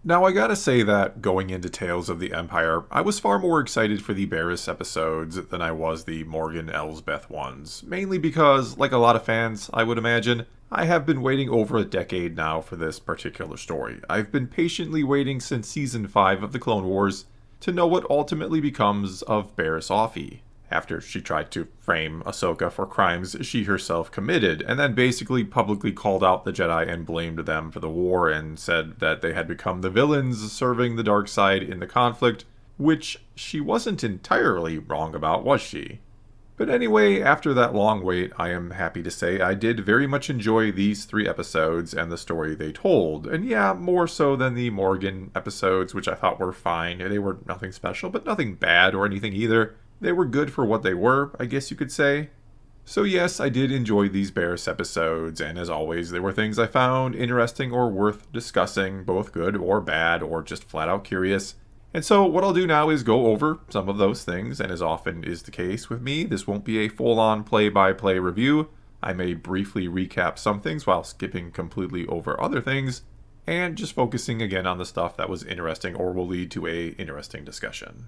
Now, I gotta say that going into Tales of the Empire, I was far more excited for the Barriss episodes than I was the Morgan Elsbeth ones, mainly because, like a lot of fans, I would imagine, I have been waiting over a decade now for this particular story. I've been patiently waiting since Season 5 of the Clone Wars to know what ultimately becomes of Barriss Offee, after she tried to frame Ahsoka for crimes she herself committed, and then basically publicly called out the Jedi and blamed them for the war and said that they had become the villains serving the dark side in the conflict, which she wasn't entirely wrong about, was she? But anyway, after that long wait, I am happy to say I did very much enjoy these 3 episodes and the story they told. And yeah, more so than the Morgan episodes, which I thought were fine. They were nothing special, but nothing bad or anything either. They were good for what they were, I guess you could say. So yes, I did enjoy these Barriss episodes, and as always, there were things I found interesting or worth discussing, both good or bad, or just flat out curious. And so what I'll do now is go over some of those things, and as often is the case with me, this won't be a full-on play-by-play review. I may briefly recap some things while skipping completely over other things, and just focusing again on the stuff that was interesting or will lead to a interesting discussion.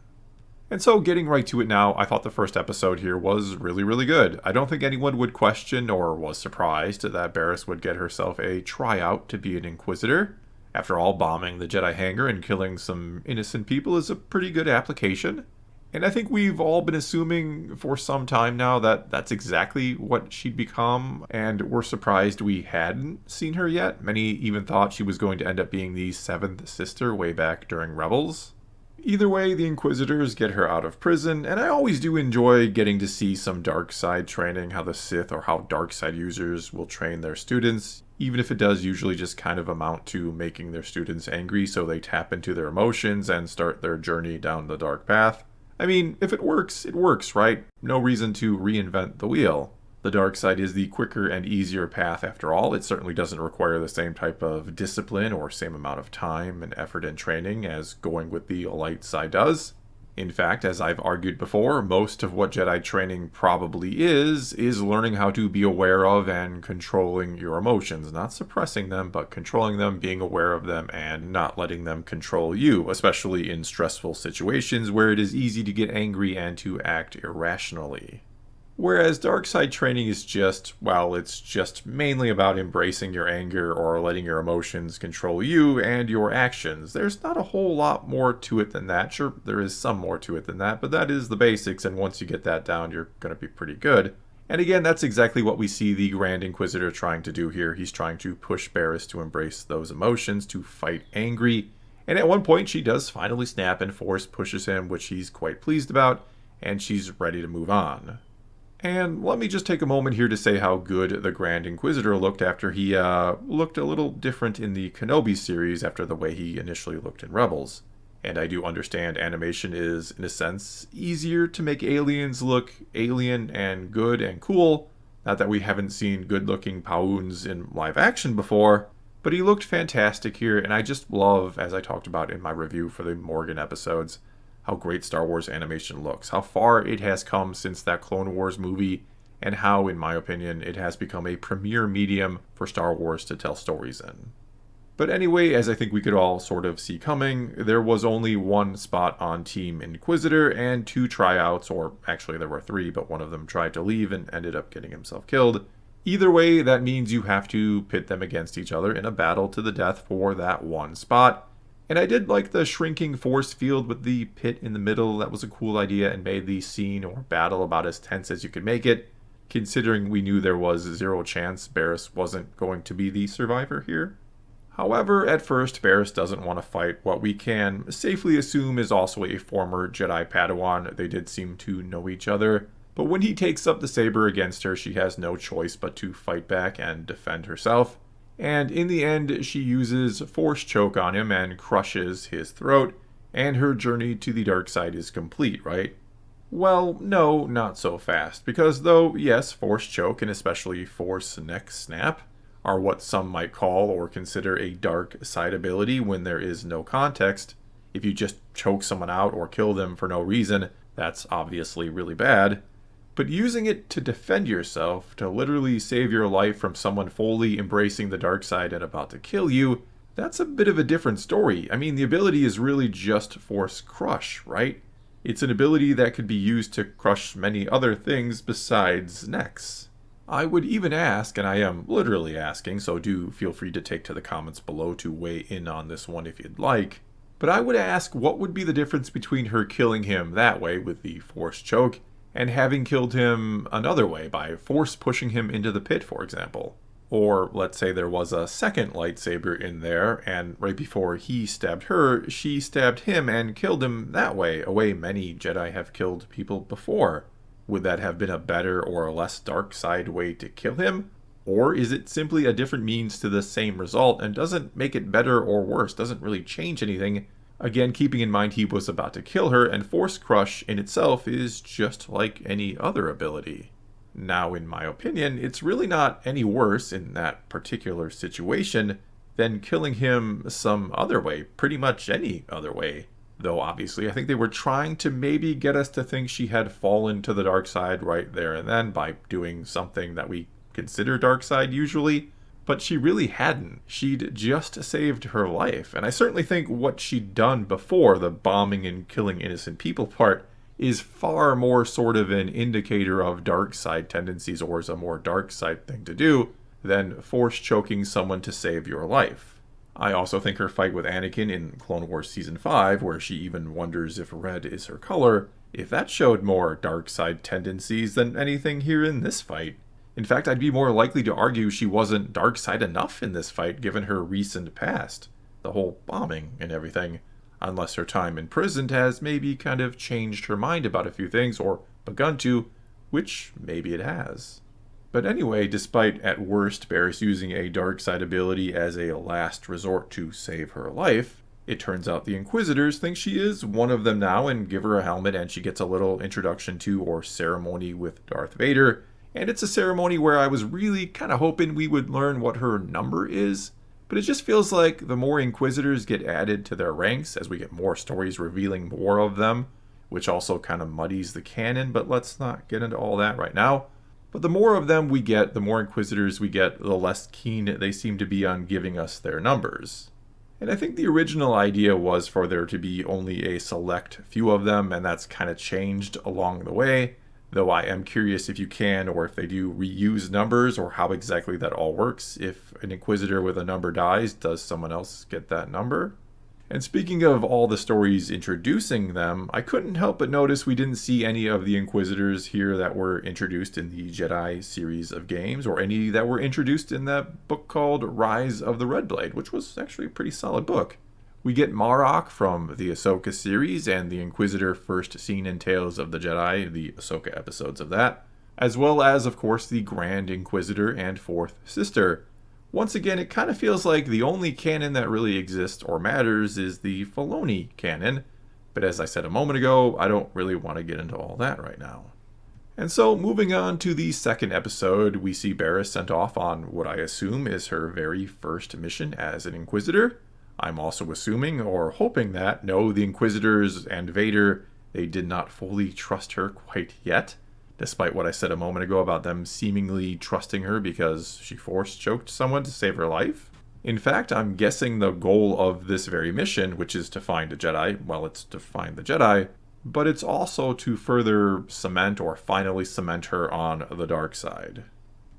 And so, getting right to it now, I thought the first episode here was really, really good. I don't think anyone would question or was surprised that Barriss would get herself a tryout to be an Inquisitor. After all, bombing the Jedi hangar and killing some innocent people is a pretty good application. And I think we've all been assuming for some time now that that's exactly what she'd become, and we're surprised we hadn't seen her yet. Many even thought she was going to end up being the 7th sister way back during Rebels. Either way, the Inquisitors get her out of prison, and I always do enjoy getting to see some dark side training, how the Sith or how dark side users will train their students, even if it does usually just kind of amount to making their students angry so they tap into their emotions and start their journey down the dark path. I mean, if it works, right? No reason to reinvent the wheel. The dark side is the quicker and easier path after all. It certainly doesn't require the same type of discipline or same amount of time and effort and training as going with the light side does. In fact, as I've argued before, most of what Jedi training probably is learning how to be aware of and controlling your emotions. Not suppressing them, but controlling them, being aware of them, and not letting them control you, especially in stressful situations where it is easy to get angry and to act irrationally. Whereas dark side training is just, well, it's just mainly about embracing your anger or letting your emotions control you and your actions. There's not a whole lot more to it than that. Sure, there is some more to it than that, but that is the basics, and once you get that down, you're going to be pretty good. And again, that's exactly what we see the Grand Inquisitor trying to do here. He's trying to push Barriss to embrace those emotions, to fight angry. And at one point, she does finally snap and Force pushes him, which he's quite pleased about, and she's ready to move on. And let me just take a moment here to say how good the Grand Inquisitor looked after he looked a little different in the Kenobi series after the way he initially looked in Rebels. And I do understand animation is, in a sense, easier to make aliens look alien and good and cool. Not that we haven't seen good-looking Pauns in live action before, but he looked fantastic here, and I just love, as I talked about in my review for the Morgan episodes, how great Star Wars animation looks, how far it has come since that Clone Wars movie, and how, in my opinion, it has become a premier medium for Star Wars to tell stories in. But anyway, as I think we could all sort of see coming, there was only one spot on Team Inquisitor and 2 tryouts, or actually there were 3, but one of them tried to leave and ended up getting himself killed. Either way, that means you have to pit them against each other in a battle to the death for that one spot. And I did like the shrinking force field with the pit in the middle. That was a cool idea and made the scene or battle about as tense as you could make it, considering we knew there was 0 chance Barriss wasn't going to be the survivor here. However, at first, Barriss doesn't want to fight what we can safely assume is also a former Jedi Padawan. They did seem to know each other. But when he takes up the saber against her, she has no choice but to fight back and defend herself. And in the end, she uses Force Choke on him and crushes his throat, and her journey to the dark side is complete, right? Well, no, not so fast, because though, yes, Force Choke and especially Force Neck Snap are what some might call or consider a dark side ability when there is no context. If you just choke someone out or kill them for no reason, that's obviously really bad. But using it to defend yourself, to literally save your life from someone fully embracing the dark side and about to kill you, That's a bit of a different story. I mean, the ability is really just Force Crush, right? It's an ability that could be used to crush many other things besides necks. I would even ask, and I am literally asking, so do feel free to take to the comments below to weigh in on this one if you'd like, but I would ask what would be the difference between her killing him that way with the Force Choke and having killed him another way by force pushing him into the pit, for example. Or let's say there was a second lightsaber in there, and right before he stabbed her, she stabbed him and killed him that way, a way many Jedi have killed people before. Would that have been a better or a less dark side way to kill him? Or is it simply a different means to the same result and doesn't make it better or worse, doesn't really change anything? Again, keeping in mind he was about to kill her, and Force Crush in itself is just like any other ability. Now, in my opinion, it's really not any worse in that particular situation than killing him some other way, pretty much any other way. Though obviously I think they were trying to maybe get us to think she had fallen to the dark side right there and then by doing something that we consider dark side usually, but she really hadn't. She'd just saved her life, and I certainly think what she'd done before, the bombing and killing innocent people part, is far more sort of an indicator of dark side tendencies or is a more dark side thing to do than force choking someone to save your life. I also think her fight with Anakin in Clone Wars Season 5, where she even wonders if red is her color, if that showed more dark side tendencies than anything here in this fight. In fact, I'd be more likely to argue she wasn't dark side enough in this fight given her recent past, the whole bombing and everything. Unless her time imprisoned has maybe kind of changed her mind about a few things, or begun to, which maybe it has. But anyway, despite at worst Barriss using a dark side ability as a last resort to save her life, it turns out the Inquisitors think she is one of them now and give her a helmet, and she gets a little introduction to or ceremony with Darth Vader. And it's a ceremony where I was really kind of hoping we would learn what her number is. But it just feels like the more Inquisitors get added to their ranks as we get more stories revealing more of them, which also kind of muddies the canon, but let's not get into all that right now. But the more of them we get, the more Inquisitors we get, the less keen they seem to be on giving us their numbers. And I think the original idea was for there to be only a select few of them, and that's kind of changed along the way. Though I am curious if you can, or if they do reuse numbers, or how exactly that all works. If an Inquisitor with a number dies, does someone else get that number? And speaking of all the stories introducing them, I couldn't help but notice we didn't see any of the Inquisitors here that were introduced in the Jedi series of games, or any that were introduced in that book called Rise of the Red Blade, which was actually a pretty solid book. We get Marok from the Ahsoka series and the Inquisitor first seen in Tales of the Jedi, the Ahsoka episodes of that, as well as, of course, the Grand Inquisitor and Fourth Sister. Once again, it kind of feels like the only canon that really exists or matters is the Filoni canon, but as I said a moment ago, I don't really want to get into all that right now. And so, moving on to the second episode, we see Barriss sent off on what I assume is her very first mission as an Inquisitor. I'm also assuming or hoping that, no, the Inquisitors and Vader, they did not fully trust her quite yet, despite what I said a moment ago about them seemingly trusting her because she force choked someone to save her life. In fact, I'm guessing the goal of this very mission, which is to find a Jedi, well, it's to find the Jedi, but it's also to further cement or finally cement her on the dark side.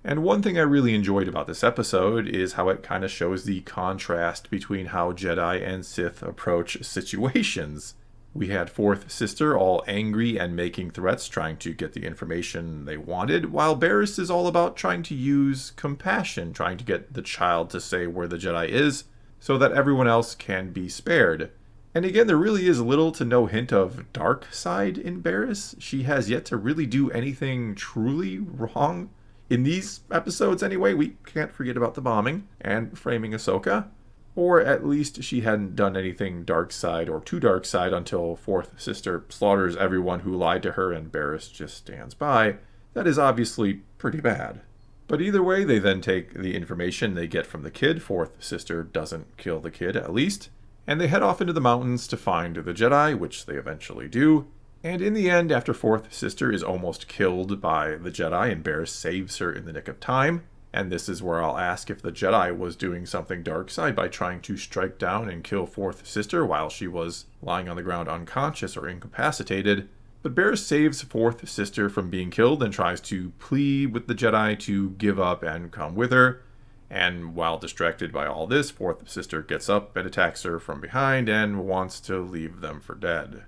And one thing I really enjoyed about this episode is how it kind of shows the contrast between how Jedi and Sith approach situations. We had Fourth Sister all angry and making threats, trying to get the information they wanted, while Barriss is all about trying to use compassion, trying to get the child to say where the Jedi is, so that everyone else can be spared. And again, there really is little to no hint of dark side in Barriss. She has yet to really do anything truly wrong. In these episodes anyway, we can't forget about the bombing and framing Ahsoka. Or at least she hadn't done anything dark side or too dark side until Fourth Sister slaughters everyone who lied to her and Barriss just stands by. That is obviously pretty bad. But either way, they then take the information they get from the kid. Fourth Sister doesn't kill the kid, at least. And they head off into the mountains to find the Jedi, which they eventually do. And in the end, after Fourth Sister is almost killed by the Jedi and Barriss saves her in the nick of time, And this is where I'll ask if the Jedi was doing something dark side by trying to strike down and kill Fourth Sister while she was lying on the ground unconscious or incapacitated. But Barriss saves Fourth Sister from being killed and tries to plead with the Jedi to give up and come with her. And while distracted by all this, Fourth Sister gets up and attacks her from behind and wants to leave them for dead.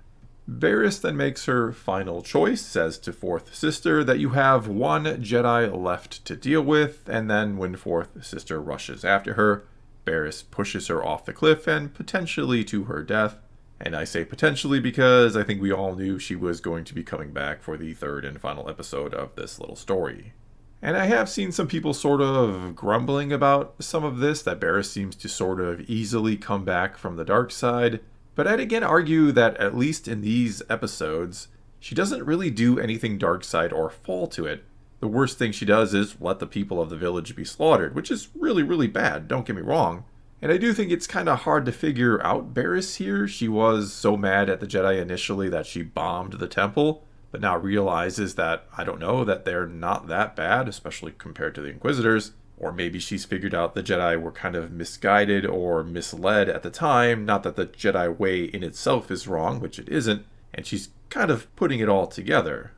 Barriss then makes her final choice, says to Fourth Sister that you have one Jedi left to deal with, and then when Fourth Sister rushes after her, Barriss pushes her off the cliff and potentially to her death. And I say potentially because I think we all knew she was going to be coming back for the third and final episode of this little story. And I have seen some people sort of grumbling about some of this, that Barriss seems to sort of easily come back from the dark side. But I'd again argue that, at least in these episodes, she doesn't really do anything dark side or fall to it. The worst thing she does is let the people of the village be slaughtered, which is really, really bad, don't get me wrong. And I do think it's kind of hard to figure out Barriss here. She was so mad at the Jedi initially that she bombed the temple, but now realizes that, I don't know, that they're not that bad, especially compared to the Inquisitors. Or maybe she's figured out the Jedi were kind of misguided or misled at the time. Not that the Jedi way in itself is wrong, which it isn't, and she's kind of putting it all together.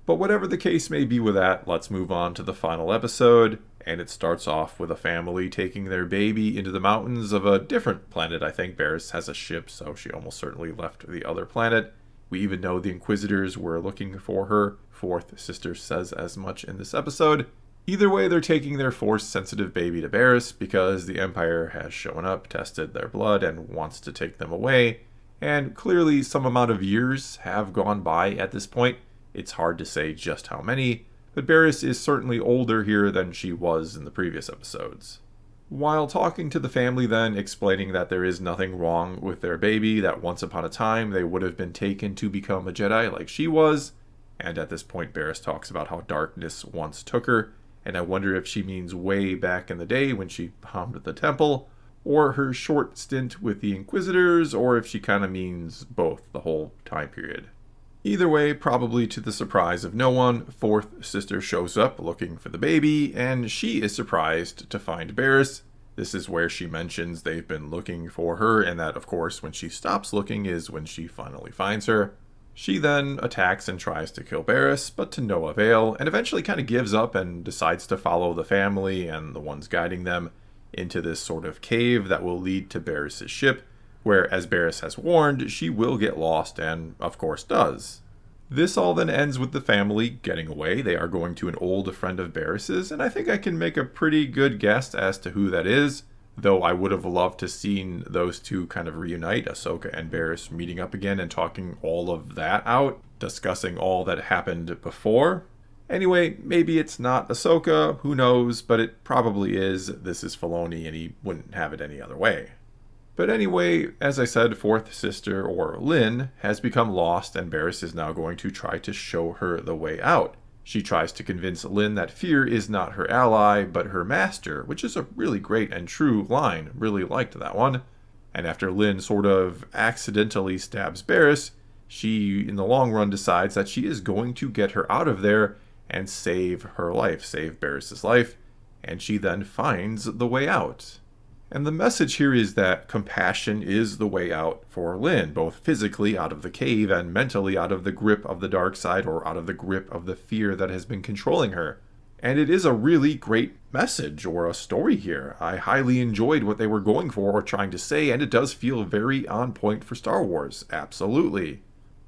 But whatever the case may be with that, let's move on to the final episode. And it starts off with a family taking their baby into the mountains of a different planet. I think Barriss has a ship, so she almost certainly left the other planet. We even know the Inquisitors were looking for her. Fourth Sister says as much in this episode. Either way, they're taking their Force-sensitive baby to Barriss because the Empire has shown up, tested their blood, and wants to take them away. And clearly some amount of years have gone by at this point. It's hard to say just how many, but Barriss is certainly older here than she was in the previous episodes. While talking to the family then, explaining that there is nothing wrong with their baby, that once upon a time they would have been taken to become a Jedi like she was. And at this point Barriss talks about how darkness once took her. And I wonder if she means way back in the day when she bombed the temple, or her short stint with the Inquisitors, or if she kind of means both the whole time period. Either way, probably to the surprise of no one, Fourth Sister shows up looking for the baby, and she is surprised to find Barriss. This is where she mentions they've been looking for her, and that, of course, when she stops looking is when she finally finds her. She then attacks and tries to kill Barriss, but to no avail, and eventually kind of gives up and decides to follow the family and the ones guiding them into this sort of cave that will lead to Barriss' ship, where, as Barriss has warned, she will get lost, and of course does. This all then ends with the family getting away. They are going to an old friend of Barriss's, and I think I can make a pretty good guess as to who that is. Though I would have loved to seen those two kind of reunite, Ahsoka and Barriss meeting up again and talking all of that out, discussing all that happened before. Anyway, maybe it's not Ahsoka, who knows, but it probably is. This is Filoni and he wouldn't have it any other way. But anyway, as I said, Fourth Sister, or Lynn, has become lost and Barriss is now going to try to show her the way out. She tries to convince Lynn that fear is not her ally, but her master, which is a really great and true line. Really liked that one. And after Lynn sort of accidentally stabs Barriss, she, in the long run, decides that she is going to get her out of there and save her life, save Barriss' life, and she then finds the way out. And the message here is that compassion is the way out for Lynn, both physically out of the cave and mentally out of the grip of the dark side or out of the grip of the fear that has been controlling her. And it is a really great message or a story here. I highly enjoyed what they were going for or trying to say, and it does feel very on point for Star Wars. Absolutely.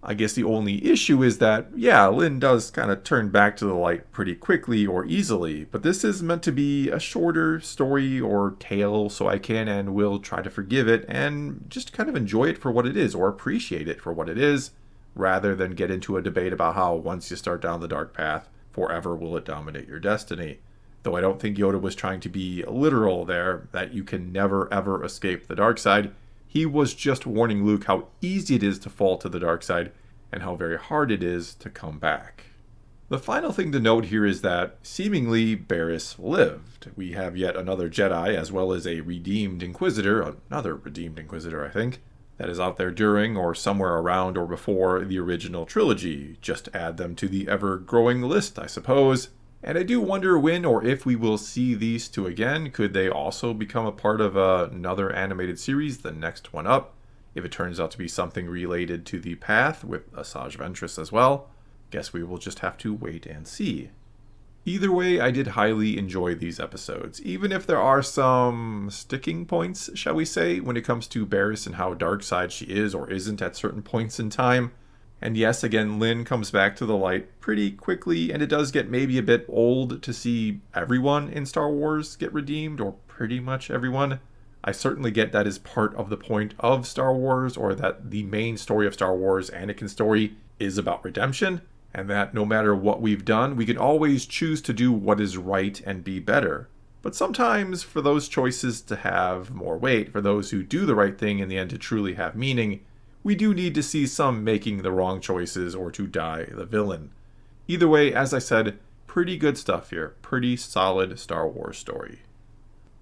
I guess the only issue is that, yeah, Lynn does kind of turn back to the light pretty quickly or easily, but this is meant to be a shorter story or tale, so I can and will try to forgive it and just kind of enjoy it for what it is or appreciate it for what it is, rather than get into a debate about how once you start down the dark path, forever will it dominate your destiny. Though I don't think Yoda was trying to be literal there, that you can never ever escape the dark side. He was just warning Luke how easy it is to fall to the dark side and how very hard it is to come back. The final thing to note here is that seemingly Barriss lived. We have yet another Jedi as well as a redeemed Inquisitor, another redeemed Inquisitor I think, that is out there during or somewhere around or before the original trilogy. Just add them to the ever-growing list, I suppose. And I do wonder when or if we will see these two again. Could they also become a part of another animated series, the next one up? If it turns out to be something related to the Path with Asajj Ventress as well, guess we will just have to wait and see. Either way, I did highly enjoy these episodes, even if there are some sticking points, shall we say, when it comes to Barriss and how dark side she is or isn't at certain points in time. And yes, again, Lynn comes back to the light pretty quickly, and it does get maybe a bit old to see everyone in Star Wars get redeemed, or pretty much everyone. I certainly get that is part of the point of Star Wars, or that the main story of Star Wars, Anakin's story, is about redemption, and that no matter what we've done, we can always choose to do what is right and be better. But sometimes, for those choices to have more weight, for those who do the right thing in the end to truly have meaning, we do need to see some making the wrong choices or to die the villain. Either way, as I said, pretty good stuff here. Pretty solid Star Wars story.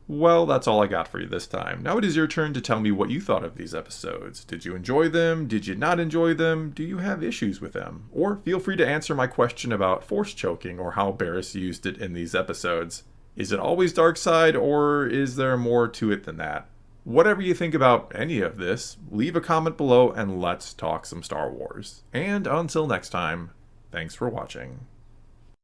Well, that's all I got for you this time. Now it is your turn to tell me what you thought of these episodes. Did you enjoy them? Did you not enjoy them? Do you have issues with them? Or feel free to answer my question about force choking or how Barriss used it in these episodes. Is it always dark side, or is there more to it than that? Whatever you think about any of this, leave a comment below and let's talk some Star Wars. And until next time, thanks for watching.